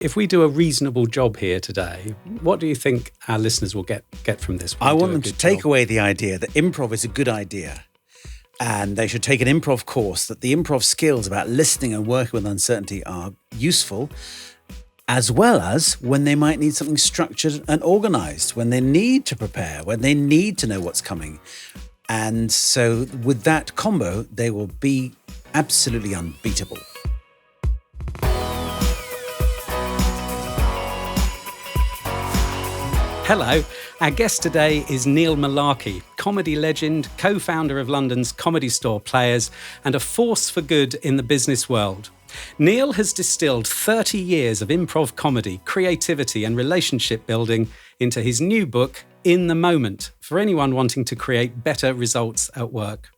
If we do a reasonable job here today, what do you think our listeners will get from this? I want them to take away the idea that improv is a good idea and they should take an improv course, that the improv skills about listening and working with uncertainty are useful, as well as when they might need something structured and organized, when they need to prepare, when they need to know what's coming. And so with that combo, they will be absolutely unbeatable. Hello, our guest today is Neil Mullarkey, comedy legend, co-founder of London's Comedy Store Players, and a force for good in the business world. Neil has distilled 30 years of improv comedy, creativity and relationship building into his new book, In the Moment, for anyone wanting to create better results at work.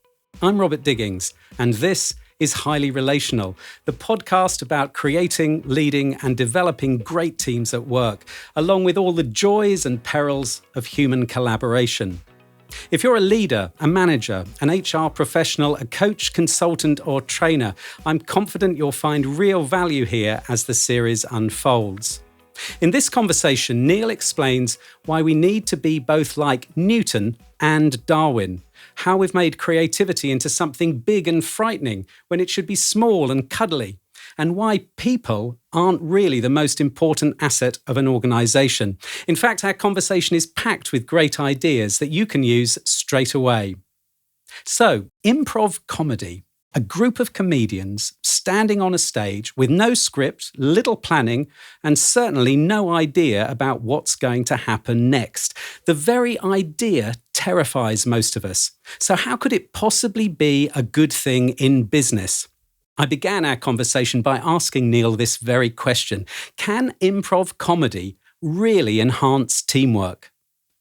I'm Robert Digings, and this is Highly Relational, the podcast about creating, leading and developing great teams at work, along with all the joys and perils of human collaboration. If you're a leader, a manager, an HR professional, a coach, consultant or trainer, I'm confident you'll find real value here as the series unfolds. In this conversation, Neil explains why we need to be both like Newton and Darwin, how we've made creativity into something big and frightening when it should be small and cuddly, and why people aren't really the most important asset of an organisation. In fact, our conversation is packed with great ideas that you can use straight away. So, improv comedy. A group of comedians standing on a stage with no script, little planning, and certainly no idea about what's going to happen next. The very idea terrifies most of us. So how could it possibly be a good thing in business? I began our conversation by asking Neil this very question. Can improv comedy really enhance teamwork?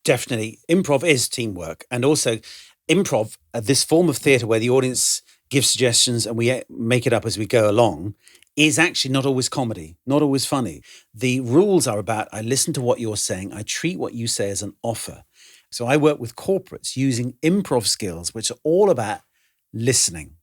Definitely. Improv is teamwork. And also improv, this form of theatre where the audience give suggestions and we make it up as we go along, is actually not always comedy, not always funny. The rules are about, I listen to what you're saying, I treat what you say as an offer. So I work with corporates using improv skills, which are all about listening,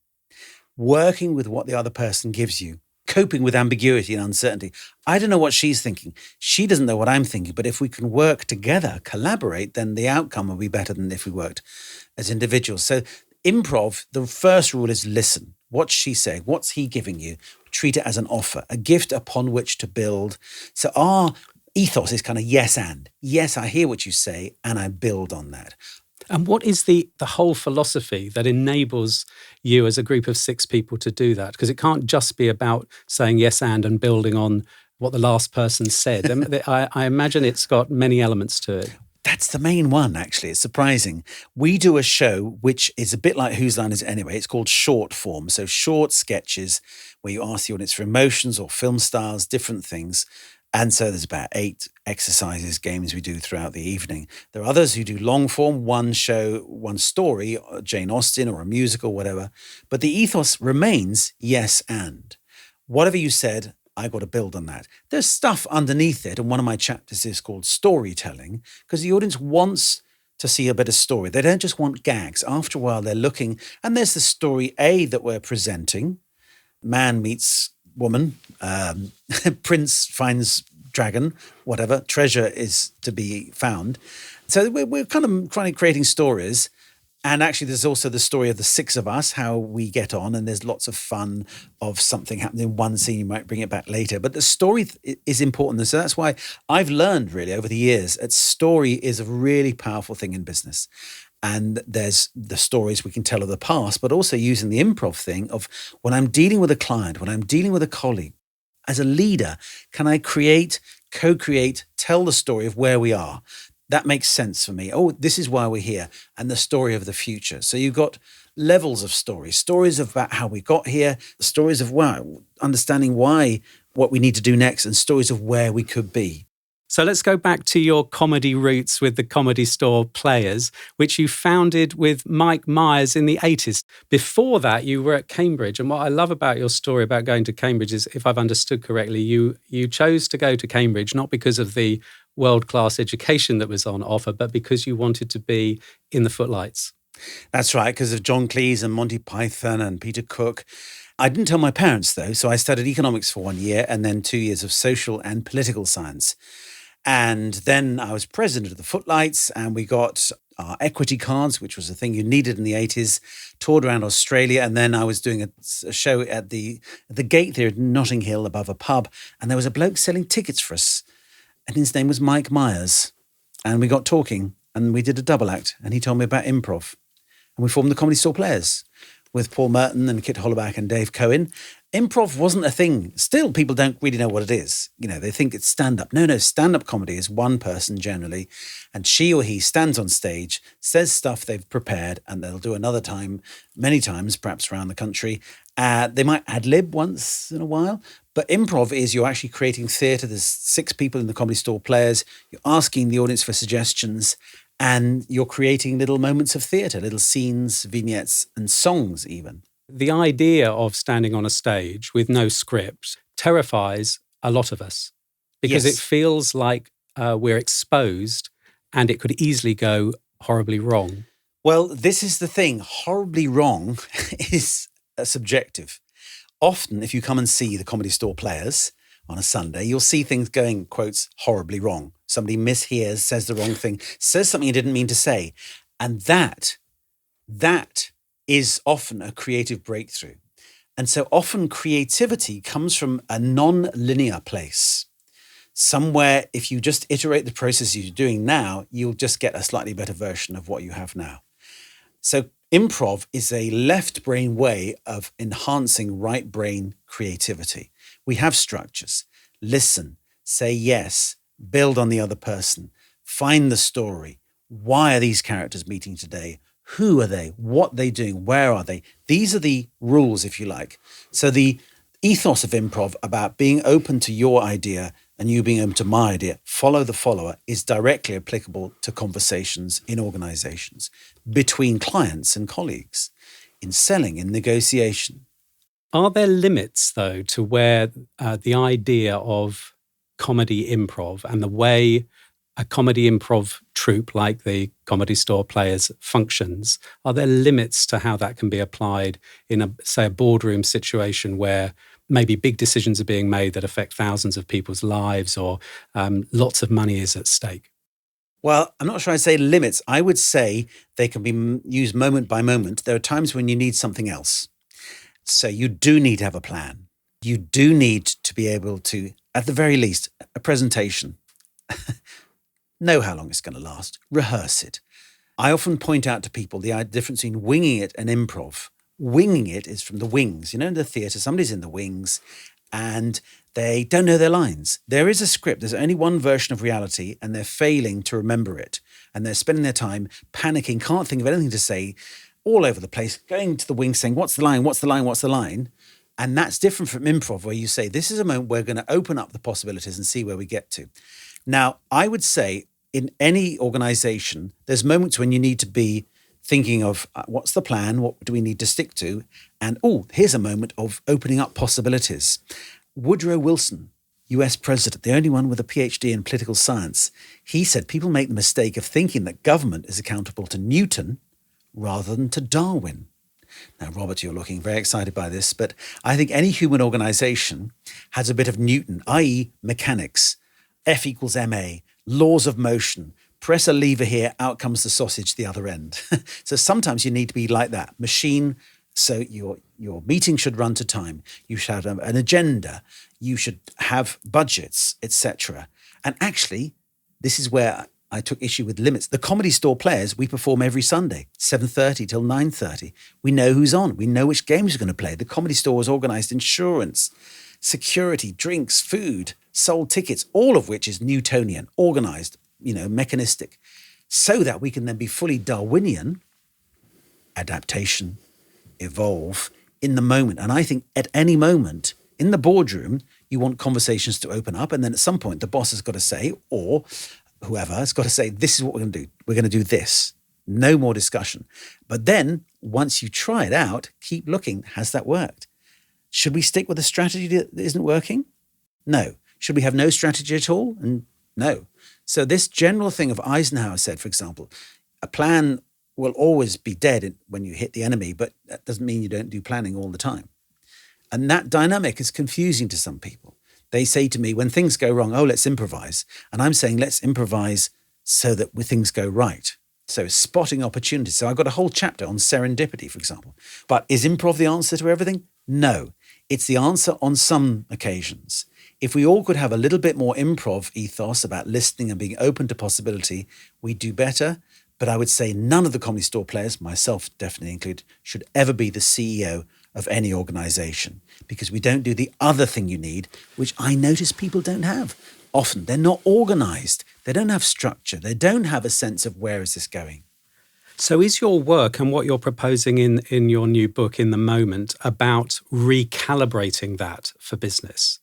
working with what the other person gives you, coping with ambiguity and uncertainty. I don't know what she's thinking. She doesn't know what I'm thinking. But if we can work together, collaborate, then the outcome will be better than if we worked as individuals. So improv, the first rule is listen. What's she saying? What's he giving you? Treat it as an offer, a gift upon which to build. So our ethos is kind of yes and. Yes, I hear what you say and I build on that. And what is the whole philosophy that enables you as a group of 6 people to do that? Because it can't just be about saying yes and building on what the last person said. I imagine it's got many elements to it. That's the main one, actually. It's surprising. We do a show which is a bit like Whose Line Is It Anyway? It's called short form. So short sketches where you ask the audience for emotions or film styles, different things. And so there's about 8 exercises, games we do throughout the evening. There are others who do long form, one show, one story, Jane Austen or a musical, whatever. But the ethos remains yes and. Whatever you said, I got to build on that. There's stuff underneath it, and one of my chapters is called storytelling, because the audience wants to see a bit of story. They don't just want gags. After a while, they're looking, and there's the story A that we're presenting. Man meets woman, prince finds dragon, whatever, treasure is to be found. So we're kind of creating stories. And actually, there's also the story of the 6 of us, how we get on. And there's lots of fun of something happening in one scene. You might bring it back later. But the story is important. And so that's why I've learned really over the years that story is a really powerful thing in business. And there's the stories we can tell of the past, but also using the improv thing of when I'm dealing with a client, when I'm dealing with a colleague, as a leader, can I create, co-create, tell the story of where we are? That makes sense for me. Oh, this is why we're here. And the story of the future. So you've got levels of stories about how we got here, stories of understanding why, what we need to do next, and stories of where we could be. So let's go back to your comedy roots with the Comedy Store Players, which you founded with Mike Myers in the 80s. Before that, you were at Cambridge. And what I love about your story about going to Cambridge is, if I've understood correctly, you chose to go to Cambridge, not because of the world-class education that was on offer, but because you wanted to be in the footlights. That's right, because of John Cleese and Monty Python and Peter Cook. I didn't tell my parents, though, so I studied economics for 1 year and then 2 years of social and political science. And then I was president of the Footlights, and we got our equity cards, which was a thing you needed in the 80s, toured around Australia. And then I was doing a show at the Gate Theatre in Notting Hill above a pub. And there was a bloke selling tickets for us. And his name was Mike Myers. And we got talking and we did a double act. And he told me about improv. And we formed the Comedy Store Players with Paul Merton and Kit Hollaback and Dave Cohen. Improv wasn't a thing. Still, people don't really know what it is. They think it's stand-up. No, stand-up comedy is one person generally, and she or he stands on stage, says stuff they've prepared, and they'll do another time, many times, perhaps around the country. They might ad-lib once in a while, but improv is you're actually creating theatre. There's 6 people in the Comedy Store Players. You're asking the audience for suggestions, and you're creating little moments of theatre, little scenes, vignettes, and songs even. The idea of standing on a stage with no script terrifies a lot of us because Yes. it feels like we're exposed and it could easily go horribly wrong. Well, this is the thing. Horribly wrong is subjective. Often, if you come and see the Comedy Store Players on a Sunday, you'll see things going, quotes, horribly wrong. Somebody mishears, says the wrong thing, says something he didn't mean to say. And that is often a creative breakthrough. And so often creativity comes from a non-linear place. Somewhere, if you just iterate the process you're doing now, you'll just get a slightly better version of what you have now. So improv is a left brain way of enhancing right brain creativity. We have structures. Listen, say yes, build on the other person, find the story. Why are these characters meeting today? Who are they? What are they doing? Where are they? These are the rules, if you like. So the ethos of improv about being open to your idea and you being open to my idea, follow the follower, is directly applicable to conversations in organizations, between clients and colleagues, in selling, in negotiation. Are there limits, though, to where the idea of comedy improv and the way a comedy improv troupe like the Comedy Store Players functions, are there limits to how that can be applied in a boardroom situation where maybe big decisions are being made that affect thousands of people's lives or lots of money is at stake? Well, I'm not sure I'd say limits. I would say they can be used moment by moment. There are times when you need something else. So you do need to have a plan. You do need to be able to, at the very least, a presentation. Know how long it's going to last. Rehearse it. I often point out to people the difference between winging it and improv. Winging it is from the wings. In the theatre, somebody's in the wings and they don't know their lines. There is a script. There's only one version of reality and they're failing to remember it. And they're spending their time panicking, can't think of anything to say, all over the place, going to the wings saying, what's the line, what's the line, what's the line? And that's different from improv, where you say, this is a moment we're going to open up the possibilities and see where we get to. Now, I would say in any organization, there's moments when you need to be thinking of what's the plan, what do we need to stick to? And, here's a moment of opening up possibilities. Woodrow Wilson, US president, the only one with a PhD in political science, he said people make the mistake of thinking that government is accountable to Newton rather than to Darwin. Now, Robert, you're looking very excited by this, but I think any human organization has a bit of Newton, i.e. mechanics, F equals ma, laws of motion. Press a lever here, out comes the sausage the other end. So sometimes you need to be like that. Machine, so your meeting should run to time. You should have an agenda. You should have budgets, etc. And actually, this is where I took issue with limits. The Comedy Store Players, we perform every Sunday, 7:30 till 9:30. We know who's on. We know which games we're going to play. The Comedy Store has organised insurance, security, drinks, food, sold tickets, all of which is Newtonian, organised, mechanistic, so that we can then be fully Darwinian, adaptation, evolve in the moment. And I think at any moment in the boardroom, you want conversations to open up. And then at some point, the boss has got to say, or whoever has got to say, this is what we're going to do. We're going to do this. No more discussion. But then once you try it out, keep looking. Has that worked? Should we stick with a strategy that isn't working? No. Should we have no strategy at all? And no. So this general thing of Eisenhower said, for example, a plan will always be dead when you hit the enemy, but that doesn't mean you don't do planning all the time. And that dynamic is confusing to some people. They say to me, when things go wrong, oh, let's improvise. And I'm saying, let's improvise so that things go right. So spotting opportunities. So I've got a whole chapter on serendipity, for example. But is improv the answer to everything? No. It's the answer on some occasions. If we all could have a little bit more improv ethos about listening and being open to possibility, we'd do better. But I would say none of the Comedy Store players, myself definitely included, should ever be the CEO of any organization, because we don't do the other thing you need, which I notice people don't have. Often they're not organized. They don't have structure. They don't have a sense of where is this going. So is your work and what you're proposing in your new book, In the Moment, about recalibrating that for business?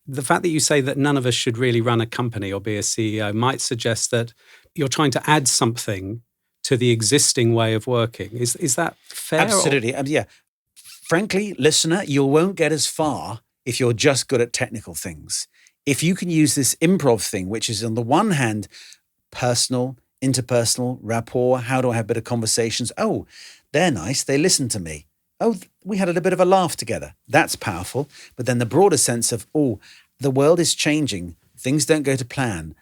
The fact that you say that none of us should really run a company or be a CEO might suggest that you're trying to add something to the existing way of working. Is that fair? Absolutely. Yeah. Frankly, listener, you won't get as far if you're just good at technical things. If you can use this improv thing, which is on the one hand, personal, interpersonal, rapport, how do I have better conversations? Oh, they're nice. They listen to me. Oh, we had a little bit of a laugh together. That's powerful. But then the broader sense of, oh, the world is changing. Things don't go to plan.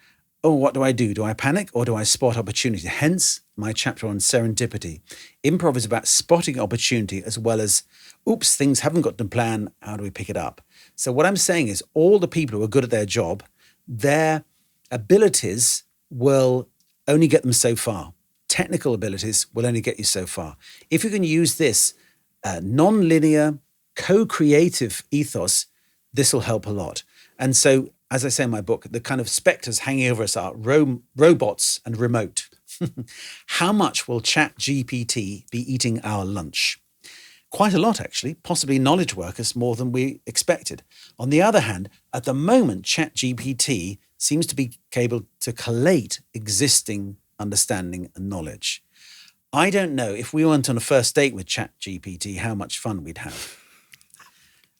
Oh, what do? Do I panic or do I spot opportunity? Hence my chapter on serendipity. Improv is about spotting opportunity as well as, oops, things haven't got to plan. How do we pick it up? So what I'm saying is all the people who are good at their job, their abilities will only get them so far. Technical abilities will only get you so far. If you can use this non-linear, co-creative ethos, this will help a lot. And so, as I say in my book, the kind of spectres hanging over us are robots and remote. How much will ChatGPT be eating our lunch? Quite a lot, actually, possibly knowledge workers more than we expected. On the other hand, at the moment, ChatGPT seems to be able to collate existing understanding and knowledge. I don't know if we went on a first date with ChatGPT, how much fun we'd have.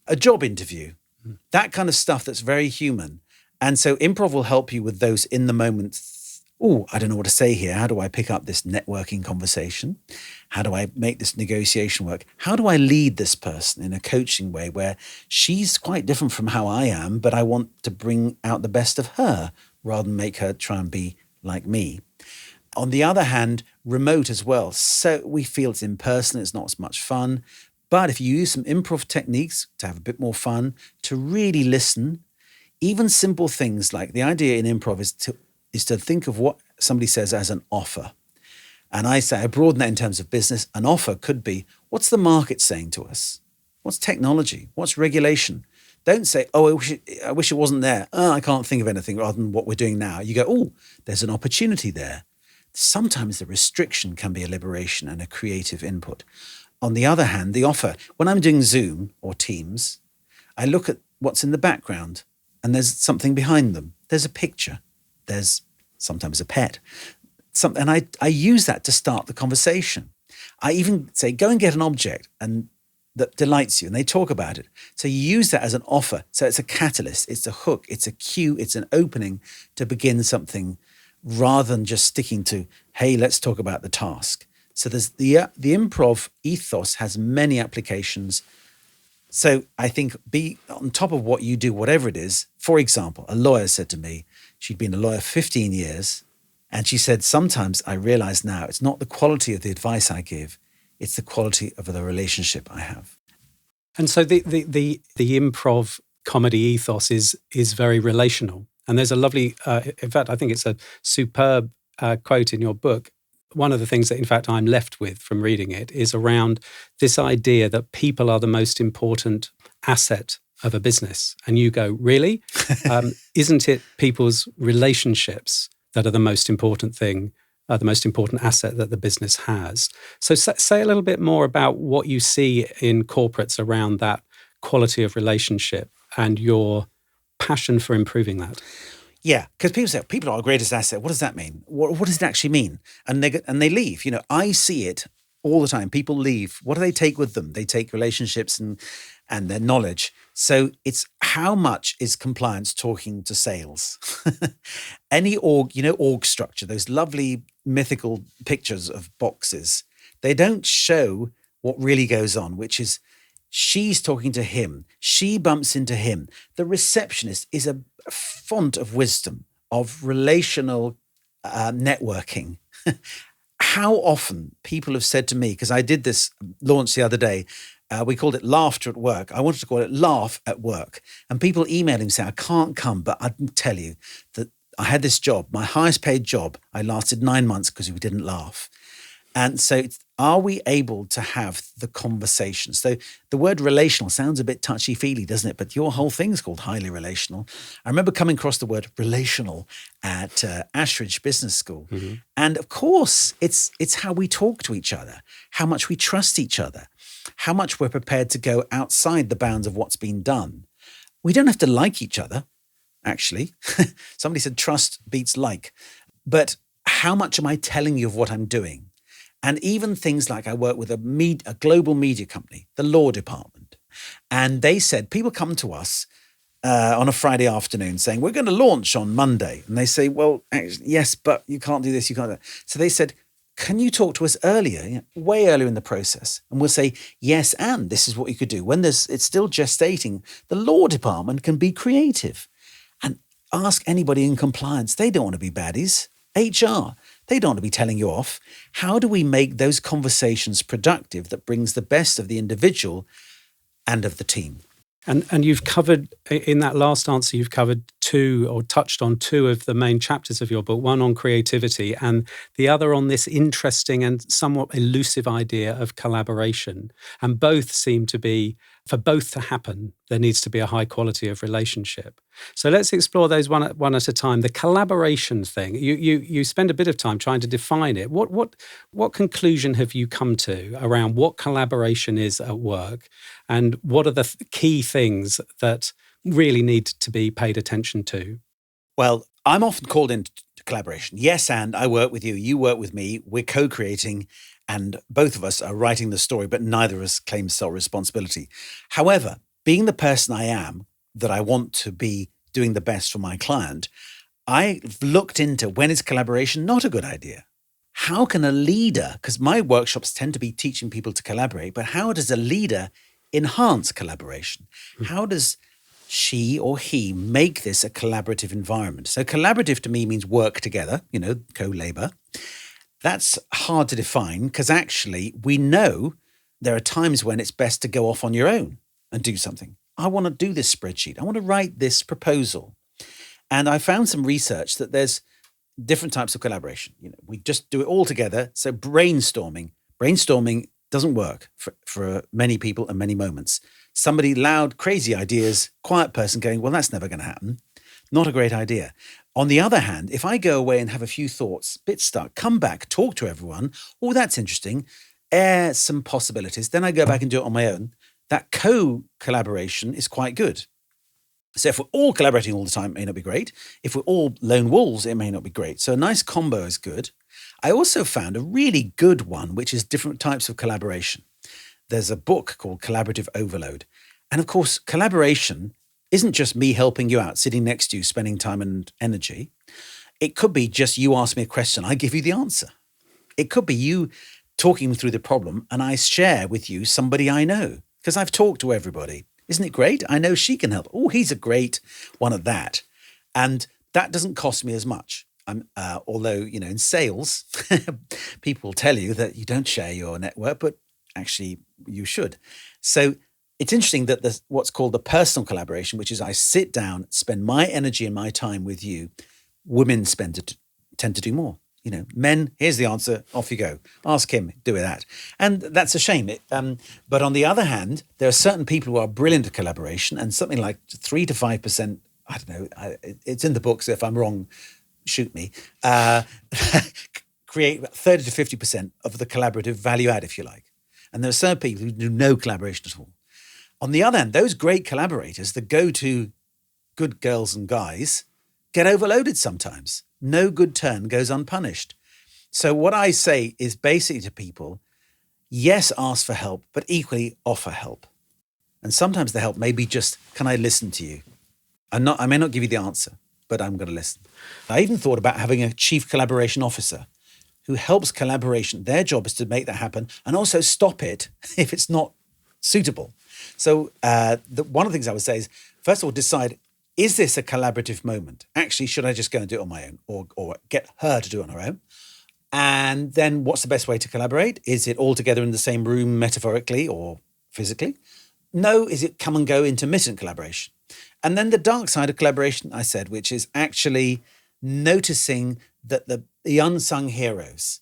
A job interview, that kind of stuff that's very human. And so improv will help you with those in the moment. Oh, I don't know what to say here. How do I pick up this networking conversation? How do I make this negotiation work? How do I lead this person in a coaching way where she's quite different from how I am, but I want to bring out the best of her rather than make her try and be like me? On the other hand, remote as well. So we feel it's impersonal, it's not as much fun. But if you use some improv techniques to have a bit more fun, to really listen, even simple things like the idea in improv is to think of what somebody says as an offer. And I say, I broaden that in terms of business. An offer could be, what's the market saying to us? What's technology? What's regulation? Don't say, oh, I wish it wasn't there. Oh, I can't think of anything rather than what we're doing now. You go, oh, there's an opportunity there. Sometimes the restriction can be a liberation and a creative input. On the other hand, the offer, when I'm doing Zoom or Teams, I look at what's in the background and there's something behind them. There's a picture. There's sometimes a pet. And I use that to start the conversation. I even say, go and get an object and that delights you, and they talk about it. So you use that as an offer. So it's a catalyst, it's a hook, it's a cue, it's an opening to begin something rather than just sticking to, hey, let's talk about the task. So there's the improv ethos has many applications. So I think be on top of what you do, whatever it is. For example, a lawyer said to me, she'd been a lawyer 15 years, and she said, sometimes I realize now it's not the quality of the advice I give, it's the quality of the relationship I have. And so the improv comedy ethos is very relational. And there's a lovely, in fact, I think it's a superb quote in your book. One of the things that, in fact, I'm left with from reading it is around this idea that people are the most important asset of a business. And you go, really? Isn't it people's relationships that are the most important thing, the most important asset that the business has? So say a little bit more about what you see in corporates around that quality of relationship and your passion for improving that. Yeah, because people say people are our greatest asset. What does that mean? What does it actually mean? And they leave. I see it all the time. People leave. What do they take with them? They take relationships and their knowledge. So it's how much is compliance talking to sales? Any org structure, those lovely mythical pictures of boxes, they don't show what really goes on, which is She's talking to him. She bumps into him. The receptionist is a font of wisdom, of relational networking. How often people have said to me, because I did this launch the other day, we called it Laughter at Work. I wanted to call it Laugh at Work. And people emailed him saying, I can't come, but I can tell you that I had this job, my highest paid job. I lasted 9 months because we didn't laugh. And so are we able to have the conversation? So the word relational sounds a bit touchy-feely, doesn't it? But your whole thing's called Highly Relational. I remember coming across the word relational at Ashridge Business School. Mm-hmm. And of course, it's how we talk to each other, how much we trust each other, how much we're prepared to go outside the bounds of what's been done. We don't have to like each other, actually. Somebody said trust beats like. But how much am I telling you of what I'm doing? And even things like I work with a global media company, the law department. And they said, people come to us on a Friday afternoon saying, we're going to launch on Monday. And they say, well, actually, yes, but you can't do this, you can't do that. So they said, can you talk to us earlier, way earlier in the process? And we'll say, yes, and this is what you could do. When it's still gestating, the law department can be creative. And ask anybody in compliance, they don't want to be baddies. HR, they don't want to be telling you off. How do we make those conversations productive that brings the best of the individual and of the team? And you've covered, in that last answer, you've covered touched on two of the main chapters of your book, one on creativity and the other on this interesting and somewhat elusive idea of collaboration. And both seem to be, for both to happen, there needs to be a high quality of relationship. So let's explore those one at a time. The collaboration thing, you spend a bit of time trying to define it. What conclusion have you come to around what collaboration is at work, and what are the key things that really need to be paid attention to? Well, I'm often called into collaboration. Yes, and I work with you, you work with me, we're co-creating, and both of us are writing the story, but neither of us claims sole responsibility. However, being the person I am, that I want to be doing the best for my client, I've looked into when is collaboration not a good idea? How can a leader, because my workshops tend to be teaching people to collaborate, but how does a leader enhance collaboration? How does she or he make this a collaborative environment? So collaborative to me means work together, co-labor. That's hard to define because actually we know there are times when it's best to go off on your own and do something. I want to do this spreadsheet. I want to write this proposal. And I found some research that there's different types of collaboration. We just do it all together. So brainstorming doesn't work for many people and many moments. Somebody loud, crazy ideas, quiet person going, well, that's never going to happen. Not a great idea. On the other hand, if I go away and have a few thoughts, bit stuck, come back, talk to everyone, oh, that's interesting, air some possibilities, then I go back and do it on my own, that co-collaboration is quite good. So if we're all collaborating all the time, it may not be great. If we're all lone wolves, it may not be great. So a nice combo is good. I also found a really good one, which is different types of collaboration. There's a book called Collaborative Overload. And of course, collaboration isn't just me helping you out, sitting next to you, spending time and energy. It could be just you ask me a question, I give you the answer. It could be you talking through the problem and I share with you somebody I know because I've talked to everybody. Isn't it great? I know she can help. Oh, he's a great one at that. And that doesn't cost me as much. Although, in sales, people will tell you that you don't share your network, but actually you should. So it's interesting that what's called the personal collaboration, which is I sit down, spend my energy and my time with you. Women tend to do more. Men, here's the answer, off you go. Ask him, do that. And that's a shame. But on the other hand, there are certain people who are brilliant at collaboration, and something like 3 to 5%, I don't know, it's in the book, so if I'm wrong, shoot me, create 30 to 50% of the collaborative value add, if you like. And there are certain people who do no collaboration at all. On the other hand, those great collaborators, the go-to good girls and guys, get overloaded sometimes. No good turn goes unpunished. So what I say is basically to people, yes, ask for help, but equally offer help. And sometimes the help may be just, can I listen to you? I may not give you the answer, but I'm going to listen. I even thought about having a chief collaboration officer who helps collaboration. Their job is to make that happen and also stop it if it's not suitable. So one of the things I would say is, first of all, decide, is this a collaborative moment? Actually, should I just go and do it on my own or get her to do it on her own? And then what's the best way to collaborate? Is it all together in the same room metaphorically or physically? No, is it come and go intermittent collaboration? And then the dark side of collaboration, I said, which is actually noticing that the unsung heroes,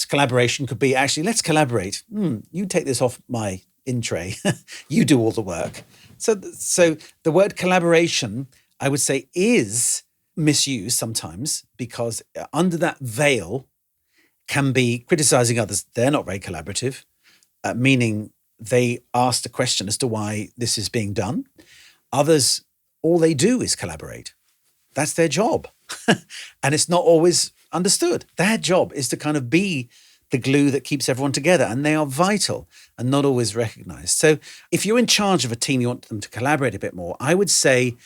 collaboration could be actually, let's collaborate. You take this off my in tray. You do all the work. So the word collaboration, I would say, is misused sometimes because under that veil can be criticizing others. They're not very collaborative, meaning they asked a question as to why this is being done. Others, all they do is collaborate. That's their job. And it's not always understood. Their job is to kind of be the glue that keeps everyone together. And they are vital and not always recognized. So if you're in charge of a team, you want them to collaborate a bit more, I would say,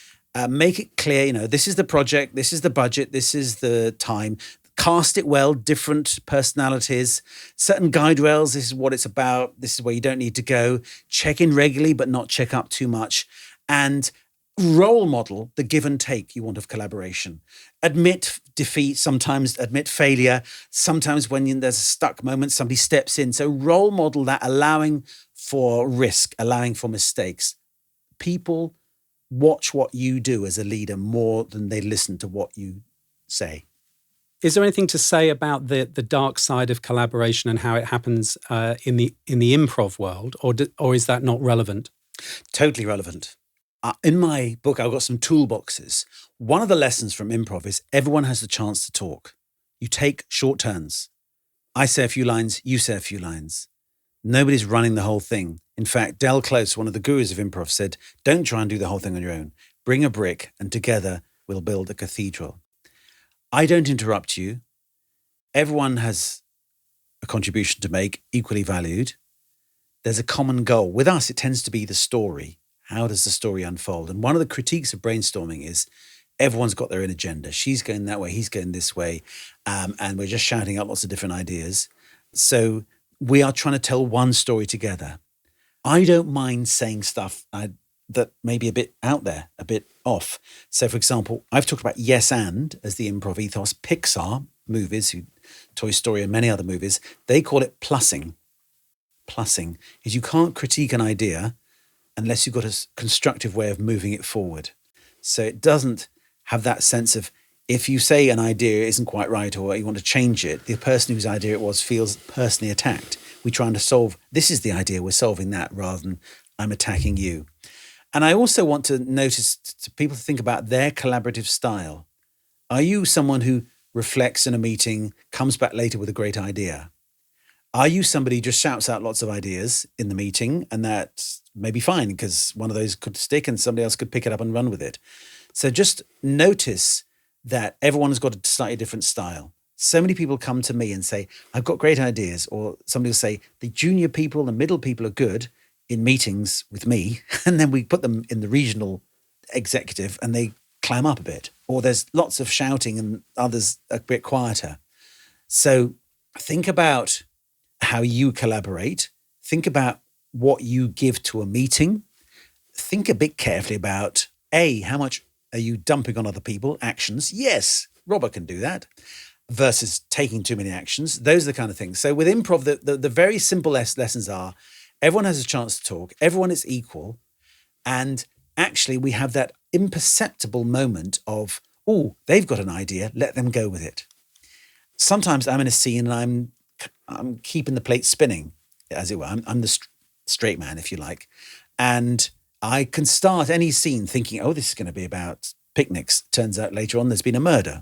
make it clear, this is the project, this is the budget, this is the time. Cast it well, different personalities, certain guide rails, this is what it's about, this is where you don't need to go. Check in regularly, but not check up too much. And role model the give and take you want of collaboration. Admit defeat, sometimes admit failure. Sometimes when there's a stuck moment, somebody steps in. So role model that, allowing for risk, allowing for mistakes. People watch what you do as a leader more than they listen to what you say. Is there anything to say about the dark side of collaboration and how it happens in the improv world, or is that not relevant? Totally relevant. In my book, I've got some toolboxes. One of the lessons from improv is everyone has the chance to talk. You take short turns. I say a few lines, you say a few lines. Nobody's running the whole thing. In fact, Del Close, one of the gurus of improv, said, don't try and do the whole thing on your own. Bring a brick and together we'll build a cathedral. I don't interrupt you. Everyone has a contribution to make, equally valued. There's a common goal. With us, it tends to be the story. How does the story unfold? And one of the critiques of brainstorming is everyone's got their own agenda. She's going that way, he's going this way. And we're just shouting out lots of different ideas. So we are trying to tell one story together. I don't mind saying stuff that may be a bit out there, a bit off. So, for example, I've talked about yes and as the improv ethos. Pixar movies, Toy Story and many other movies, they call it plussing. Plussing is you can't critique an idea unless you've got a constructive way of moving it forward. So it doesn't have that sense of, if you say an idea isn't quite right or you want to change it, the person whose idea it was feels personally attacked. We're trying to solve, this is the idea, we're solving that, rather than I'm attacking you. And I also want to notice to people to think about their collaborative style. Are you someone who reflects in a meeting, comes back later with a great idea? Are you somebody who just shouts out lots of ideas in the meeting, and that may be fine because one of those could stick and somebody else could pick it up and run with it? So just notice that everyone's got a slightly different style. So many people come to me and say, I've got great ideas. Or somebody will say, the junior people, the middle people are good in meetings with me. And then we put them in the regional executive and they climb up a bit. Or there's lots of shouting and others a bit quieter. So think about how you collaborate. Think about what you give to a meeting. Think a bit carefully about, A, how much are you dumping on other people? Actions. Yes, Robert can do that. Versus taking too many actions. Those are the kind of things. So with improv, the very simple lessons are, everyone has a chance to talk. Everyone is equal. And actually we have that imperceptible moment of, oh, they've got an idea. Let them go with it. Sometimes I'm in a scene and I'm keeping the plate spinning, as it were. I'm the straight man, if you like. And I can start any scene thinking, oh, this is going to be about picnics. Turns out later on there's been a murder.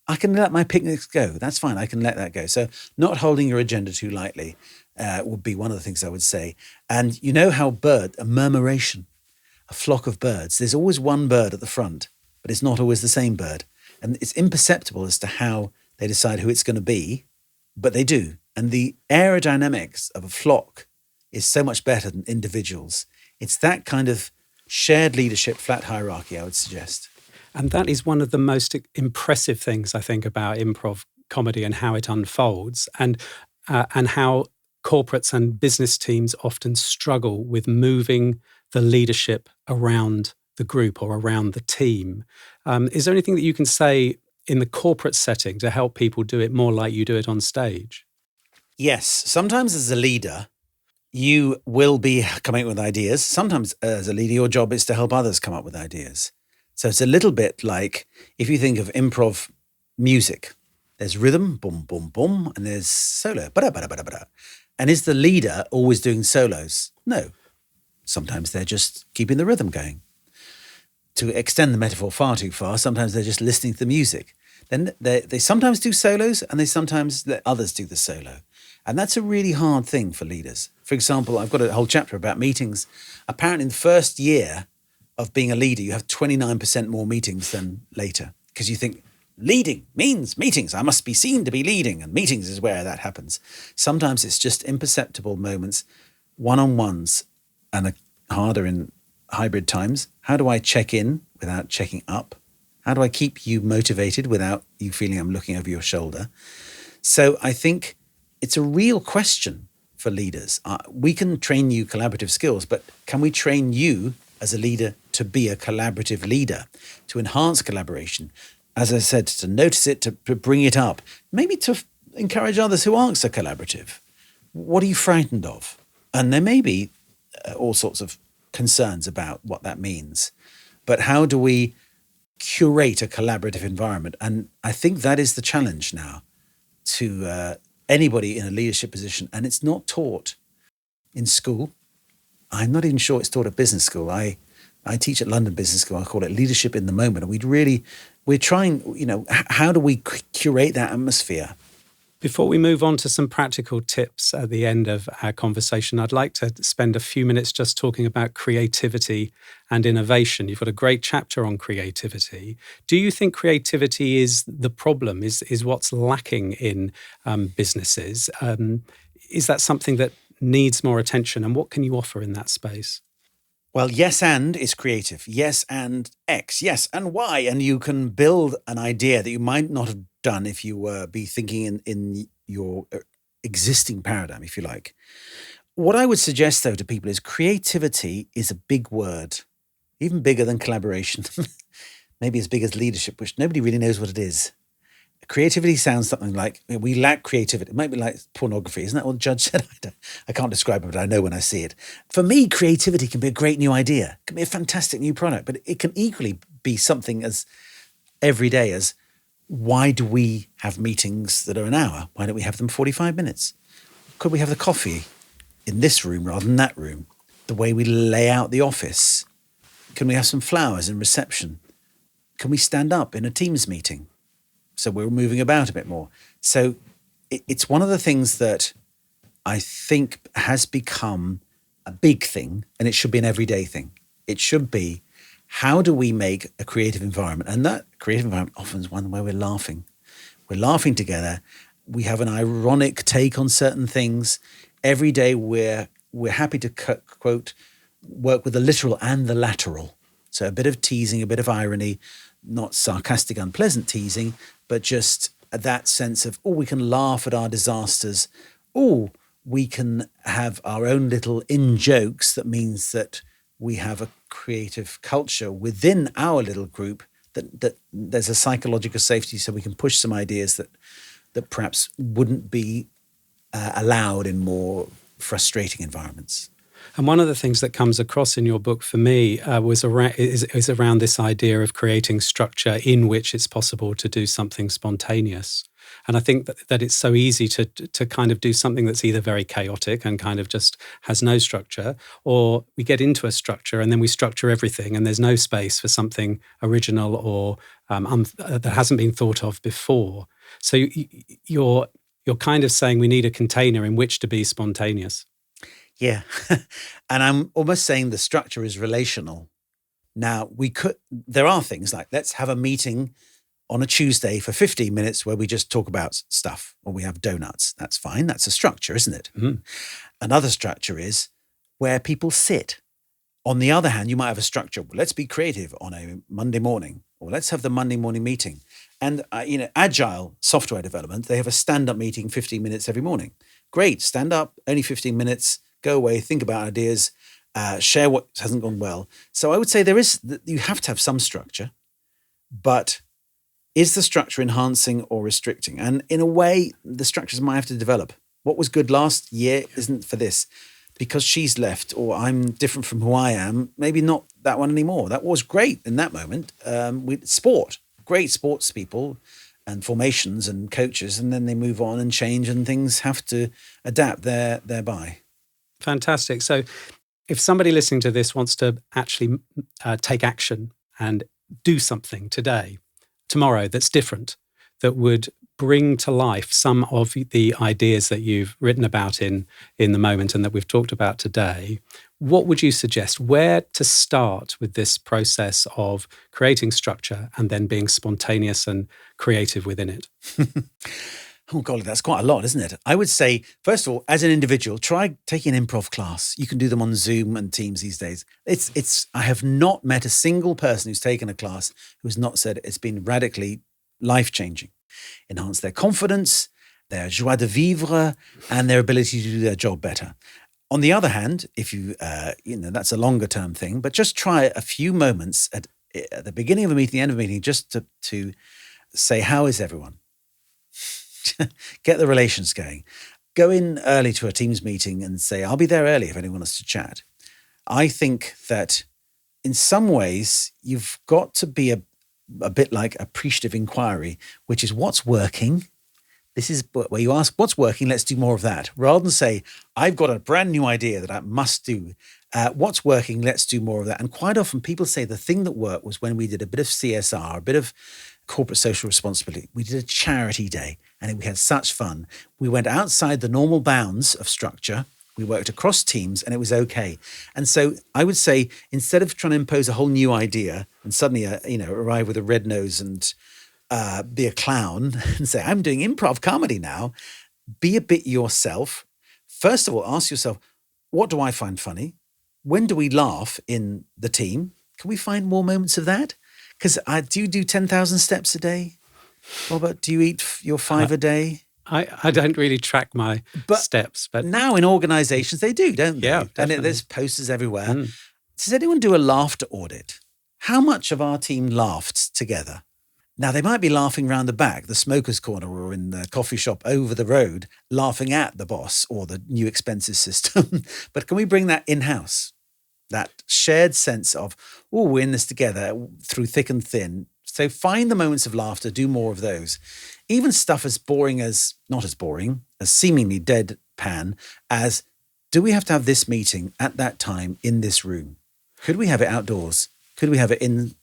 I can let my picnics go. That's fine. I can let that go. So not holding your agenda too lightly would be one of the things I would say. And you know how a murmuration, a flock of birds, there's always one bird at the front, but it's not always the same bird. And it's imperceptible as to how they decide who it's going to be, but they do. And the aerodynamics of a flock is so much better than individuals. It's that kind of shared leadership, flat hierarchy, I would suggest. And that is one of the most impressive things, I think, about improv comedy and how it unfolds and how corporates and business teams often struggle with moving the leadership around the group or around the team. Is there anything that you can say in the corporate setting to help people do it more like you do it on stage? Yes, sometimes as a leader, you will be coming up with ideas. Sometimes as a leader, your job is to help others come up with ideas. So it's a little bit like if you think of improv music, there's rhythm, boom, boom, boom, and there's solo, bada, bada, bada, bada. And is the leader always doing solos? No. Sometimes they're just keeping the rhythm going. To extend the metaphor far too far, sometimes they're just listening to the music. Then they sometimes do solos and they sometimes let others do the solo. And that's a really hard thing for leaders. For example, I've got a whole chapter about meetings. Apparently in the first year of being a leader, you have 29% more meetings than later. Because you think, leading means meetings. I must be seen to be leading. And meetings is where that happens. Sometimes it's just imperceptible moments, one-on-ones, and harder in hybrid times. How do I check in without checking up? How do I keep you motivated without you feeling I'm looking over your shoulder? So I think it's a real question for leaders. We can train you collaborative skills, but can we train you as a leader to be a collaborative leader, to enhance collaboration? As I said, to notice it, to bring it up, maybe to encourage others who aren't so collaborative. What are you frightened of? And there may be all sorts of concerns about what that means. But how do we curate a collaborative environment? And I think that is the challenge now to anybody in a leadership position. And it's not taught in school. I'm not even sure it's taught at business school. I teach at London Business School. I call it leadership in the moment. And we're trying, how do we curate that atmosphere? Before we move on to some practical tips at the end of our conversation, I'd like to spend a few minutes just talking about creativity and innovation. You've got a great chapter on creativity. Do you think creativity is the problem, is what's lacking in businesses? Is that something that needs more attention? And what can you offer in that space? Well, yes and is creative. Yes and X. Yes and Y. And you can build an idea that you might not have done if you were be thinking in your existing paradigm, if you like. What I would suggest, though, to people is creativity is a big word, even bigger than collaboration, maybe as big as leadership, which nobody really knows what it is. Creativity sounds something like, we lack creativity. It might be like pornography. Isn't that what the judge said? I can't describe it, but I know when I see it. For me, creativity can be a great new idea. It can be a fantastic new product, but it can equally be something as everyday as, why do we have meetings that are an hour? Why don't we have them 45 minutes? Could we have the coffee in this room rather than that room? The way we lay out the office. Can we have some flowers in reception? Can we stand up in a Teams meeting? So we're moving about a bit more. So it's one of the things that I think has become a big thing, and it should be an everyday thing. It should be, how do we make a creative environment? And that creative environment often is one where we're laughing. We're laughing together. We have an ironic take on certain things. Every day we're happy to quote, work with the literal and the lateral. So a bit of teasing, a bit of irony, not sarcastic, unpleasant teasing, but just that sense of, we can laugh at our disasters. We can have our own little in-jokes. That means that we have a creative culture within our little group, that there's a psychological safety, so we can push some ideas that perhaps wouldn't be allowed in more frustrating environments. And one of the things that comes across in your book for me is around this idea of creating structure in which it's possible to do something spontaneous. And I think that it's so easy to kind of do something that's either very chaotic and kind of just has no structure, or we get into a structure and then we structure everything and there's no space for something original or that hasn't been thought of before. So you're kind of saying we need a container in which to be spontaneous. Yeah. And I'm almost saying the structure is relational. Now, there are things like, let's have a meeting on a Tuesday for 15 minutes where we just talk about stuff, or we have donuts. That's fine. That's a structure, isn't it? Mm-hmm. Another structure is where people sit. On the other hand, you might have a structure. Well, let's be creative on a Monday morning, or let's have the Monday morning meeting. And, agile software development, they have a stand-up meeting 15 minutes every morning. great. Stand up, only 15 minutes, go away, think about ideas, share what hasn't gone well. So I would say you have to have some structure, but is the structure enhancing or restricting? And in a way, the structures might have to develop. What was good last year isn't for this. Because she's left, or I'm different from who I am, maybe not that one anymore. That was great in that moment. With sport, great sports people and formations and coaches, and then they move on and change, and things have to adapt thereby. Fantastic. So if somebody listening to this wants to actually take action and do something today, tomorrow, that's different, that would bring to life some of the ideas that you've written about in the moment and that we've talked about today, what would you suggest? Where to start with this process of creating structure and then being spontaneous and creative within it? Oh, golly, that's quite a lot, isn't it? I would say, first of all, as an individual, try taking an improv class. You can do them on Zoom and Teams these days. I have not met a single person who's taken a class who has not said it's been radically life-changing. Enhance their confidence, their joie de vivre, and their ability to do their job better. On the other hand, if that's a longer term thing, but just try a few moments at the beginning of a meeting, the end of a meeting, just to say, how is everyone? Get the relations going. Go in early to a Teams meeting and say, I'll be there early if anyone wants to chat. I think that in some ways, you've got to be a bit like appreciative inquiry, which is what's working. This is where you ask, what's working? Let's do more of that. Rather than say, I've got a brand new idea that I must do. What's working? Let's do more of that. And quite often people say the thing that worked was when we did a bit of CSR, a bit of corporate social responsibility. We did a charity day and we had such fun. We went outside the normal bounds of structure. We worked across teams and it was okay. And so I would say, instead of trying to impose a whole new idea and suddenly, arrive with a red nose and be a clown and say, I'm doing improv comedy now, be a bit yourself. First of all, ask yourself, what do I find funny? When do we laugh in the team? Can we find more moments of that? Because do you do 10,000 steps a day? Robert, do you eat your 5 a day? I don't really track my steps, but now in organisations they do, don't they? Yeah, definitely. And there's posters everywhere. Does anyone do a laughter audit? How much of our team laughed together? Now they might be laughing round the back, the smokers' corner, or in the coffee shop over the road, laughing at the boss or the new expenses system. But can we bring that in-house? That shared sense of, we're in this together through thick and thin. So find the moments of laughter, do more of those. Even stuff not as boring, as seemingly deadpan as, do we have to have this meeting at that time in this room? Could we have it outdoors? Could we have it in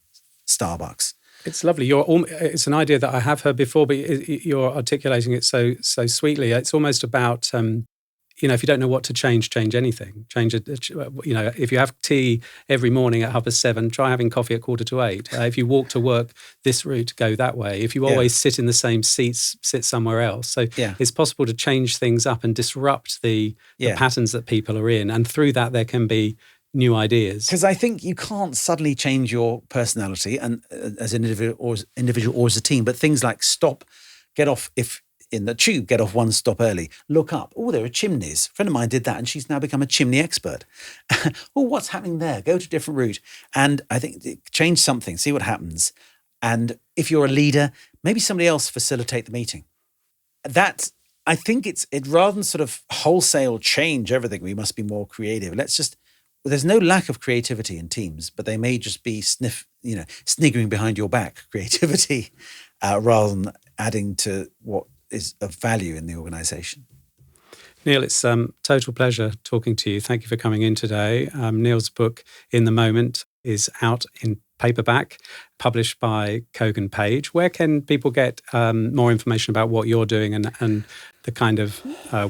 Starbucks? It's lovely. It's an idea that I have heard before, but you're articulating it so sweetly. It's almost about, if you don't know what to change anything. If you have tea every morning at 7:30, try having coffee at 7:45. If you walk to work this route, go that way. If you always sit in the same seats, sit somewhere else. So it's possible to change things up and disrupt the patterns that people are in. And through that, there can be new ideas. Because I think you can't suddenly change your personality and as an individual or as a team, but things like stop, get off, if in the tube, get off one stop early, look up. Oh, there are chimneys. A friend of mine did that and she's now become a chimney expert. Oh, what's happening there? Go to a different route. And I think change something, see what happens. And if you're a leader, maybe somebody else facilitate the meeting. That, I think it rather than sort of wholesale change everything, we must be more creative. There's no lack of creativity in teams, but they may just be sniggering behind your back creativity rather than adding to what is of value in the organisation. Neil, it's total pleasure talking to you. Thank you for coming in today. Neil's book, In the Moment, is out in paperback, published by Kogan Page. Where can people get more information about what you're doing and the kind of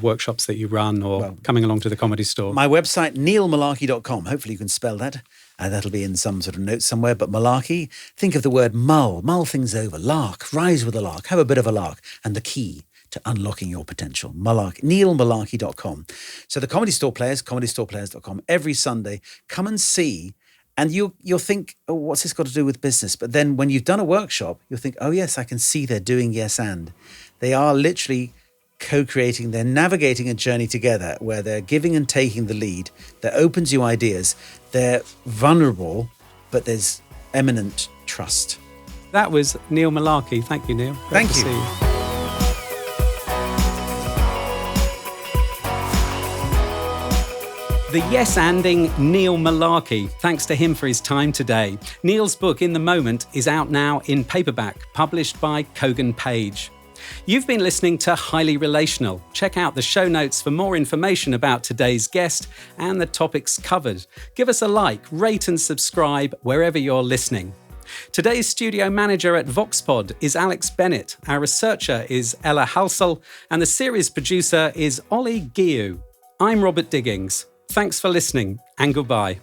workshops that you run or coming along to the Comedy Store? My website, neilmullarkey.com. Hopefully you can spell that. That'll be in some sort of note somewhere. But Mullarkey, think of the word mull things over, lark, rise with a lark, have a bit of a lark, and the key to unlocking your potential. neilmullarkey.com. So the Comedy Store Players, comedystoreplayers.com. Every Sunday, come and see. And you'll think, oh, what's this got to do with business? But then when you've done a workshop, you'll think, oh, yes, I can see they're doing yes and. They are literally co-creating, they're navigating a journey together where they're giving and taking the lead. That opens you ideas. They're vulnerable, but there's eminent trust. That was Neil Mullarkey. Thank you, Neil. Great Thank to you. see you. The yes-anding Neil Mullarkey. Thanks to him for his time today. Neil's book, In the Moment, is out now in paperback, published by Kogan Page. You've been listening to Highly Relational. Check out the show notes for more information about today's guest and the topics covered. Give us a like, rate and subscribe wherever you're listening. Today's studio manager at VoxPod is Alex Bennett. Our researcher is Ella Halsall, and the series producer is Ollie Guiu. I'm Robert Digings. Thanks for listening, and goodbye.